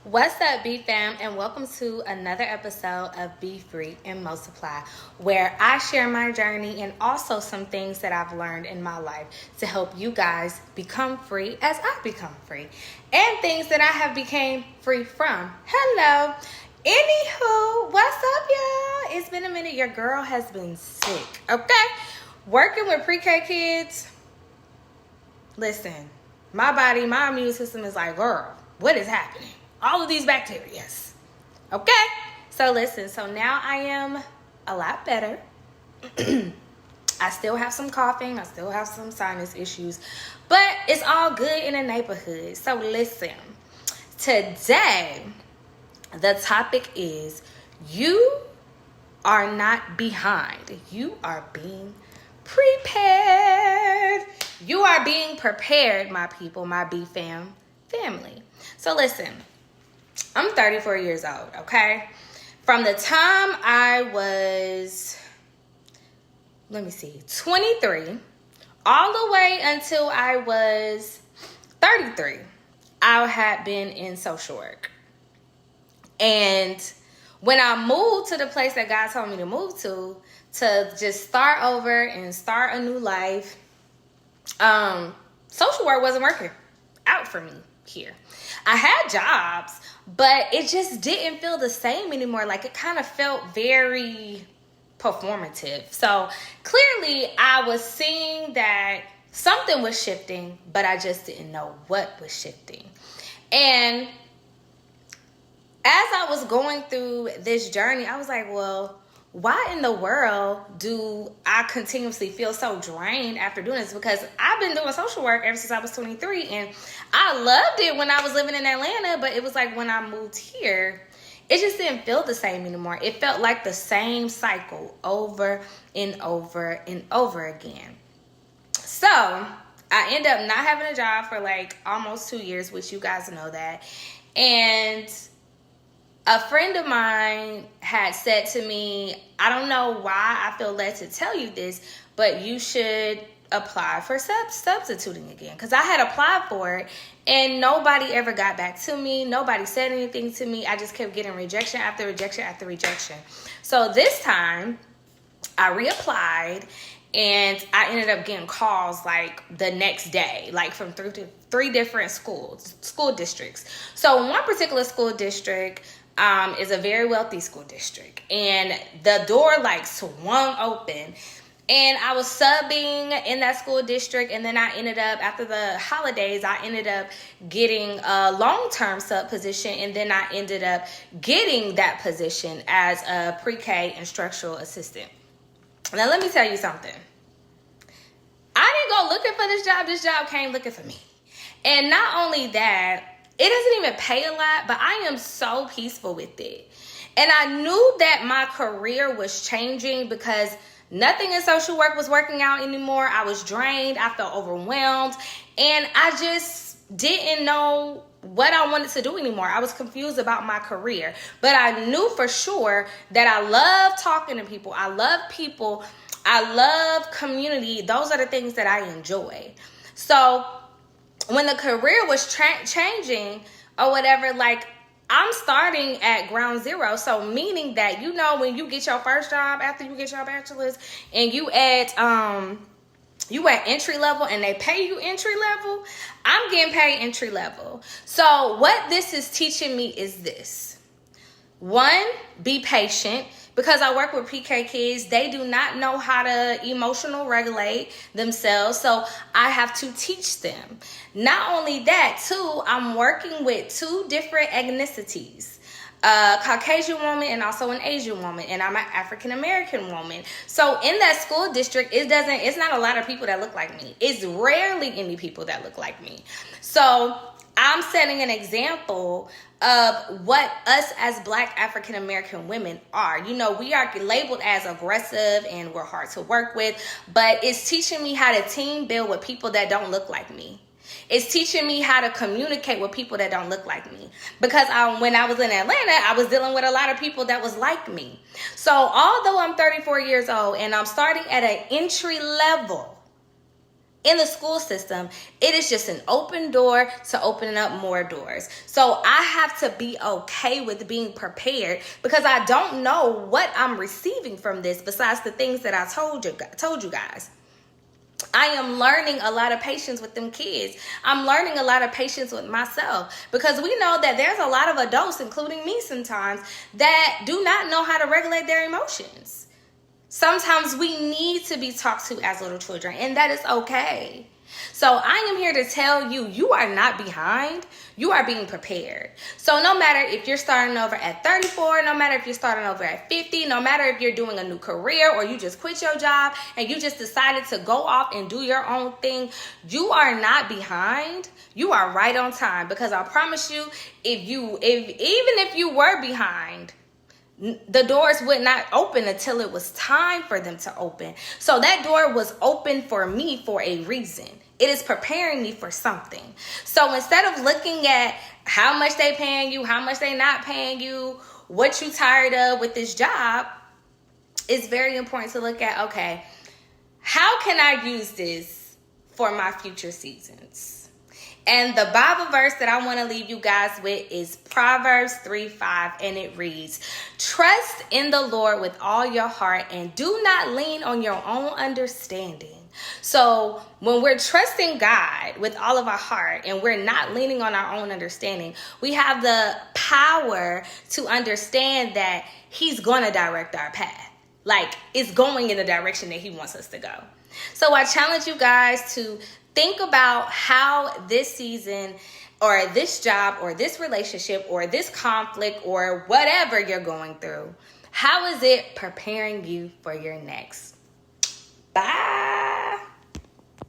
What's up, B fam, and welcome to another episode of Be Free and Multiply, where I share my journey and also some things that I've learned in my life to help you guys become free as I become free, and things that I have became free from. Hello. Anywho, what's up, y'all? It's been a minute. Your girl has been sick, okay? Working with pre-K kids. Listen, my body, my immune system is like, girl, what is happening? All of these bacterias. Okay? So listen, so now I am a lot better. I still have some coughing. I still have some sinus issues. But it's all good in the neighborhood. So listen, today the topic is you are not behind. You are being prepared. You are being prepared, my people, my B fam family. So listen, I'm 34 years old, okay? From the time I was, 23, all the way until I was 33, I had been in social work. And when I moved to the place that God told me to move to just start over and start a new life, social work wasn't working out for me here. I had jobs, but it just didn't feel the same anymore. Like, it kind of felt very performative. So clearly I was seeing that something was shifting, but I just didn't know what was shifting. And as I was going through this journey, I was like, well, why in the world do I continuously feel so drained after doing this? Because I've been doing social work ever since I was 23, and I loved it when I was living in Atlanta, but it was like when I moved here, it just didn't feel the same anymore. It felt like the same cycle over and over and over again. So I ended up not having a job for like almost 2 years, which you guys know that. And a friend of mine had said to me, I don't know why I feel led to tell you this, but you should apply for substituting again. Because I had applied for it and nobody ever got back to me. Nobody said anything to me. I just kept getting rejection after rejection after rejection. So this time I reapplied, and I ended up getting calls like the next day, like from three different school districts. So one particular school district is a very wealthy school district, and the door like swung open, and I was subbing in that school district, and then I ended up, after the holidays, I ended up getting a long-term sub position, and then I ended up getting that position as a pre-K instructional assistant. Now let me tell you something. I didn't go looking for this job. This job came looking for me. And not only that, it doesn't even pay a lot, but I am so peaceful with it. And I knew that my career was changing because nothing in social work was working out anymore. I was drained. I felt overwhelmed. And I just didn't know what I wanted to do anymore. I was confused about my career. But I knew for sure that I love talking to people. I love people. I love community. Those are the things that I enjoy. So when the career was changing or whatever, like, I'm starting at ground zero. So meaning that, you know, when you get your first job after you get your bachelor's and you at entry level and they pay you entry level, I'm getting paid entry level. So what this is teaching me is this. One, be patient. Because I work with pre-K kids, they do not know how to emotional regulate themselves, so I have to teach them. Not only that, too, I'm working with two different ethnicities, a Caucasian woman and also an Asian woman, and I'm an African American woman. So in that school district, it's not a lot of people that look like me. It's rarely any people that look like me. So I'm setting an example of what us as Black African American women are. You know, we are labeled as aggressive and we're hard to work with, but it's teaching me how to team build with people that don't look like me. It's teaching me how to communicate with people that don't look like me. Because when I was in Atlanta, I was dealing with a lot of people that was like me. So although I'm 34 years old and I'm starting at an entry level, in the school system, it is just an open door to opening up more doors. So I have to be okay with being prepared because I don't know what I'm receiving from this besides the things that I told you guys. I am learning a lot of patience with them kids. I'm learning a lot of patience with myself because we know that there's a lot of adults, including me sometimes, that do not know how to regulate their emotions. Sometimes we need to be talked to as little children, and that is okay. So I am here to tell you, you are not behind. You are being prepared. So no matter if you're starting over at 34, no matter if you're starting over at 50, no matter if you're doing a new career or you just quit your job and you just decided to go off and do your own thing, you are not behind. You are right on time because I promise you, even if you were behind, the doors would not open until it was time for them to open. So that door was open for me for a reason. It is preparing me for something. So instead of looking at how much they paying you, how much they not paying you, what you tired of with this job, it's very important to look at, okay, how can I use this for my future seasons? And the Bible verse that I want to leave you guys with is Proverbs 3:5, and it reads, "Trust in the Lord with all your heart and do not lean on your own understanding." So when we're trusting God with all of our heart and we're not leaning on our own understanding, we have the power to understand that He's going to direct our path. Like, it's going in the direction that He wants us to go. So I challenge you guys to think about how this season or this job or this relationship or this conflict or whatever you're going through, how is it preparing you for your next? Bye.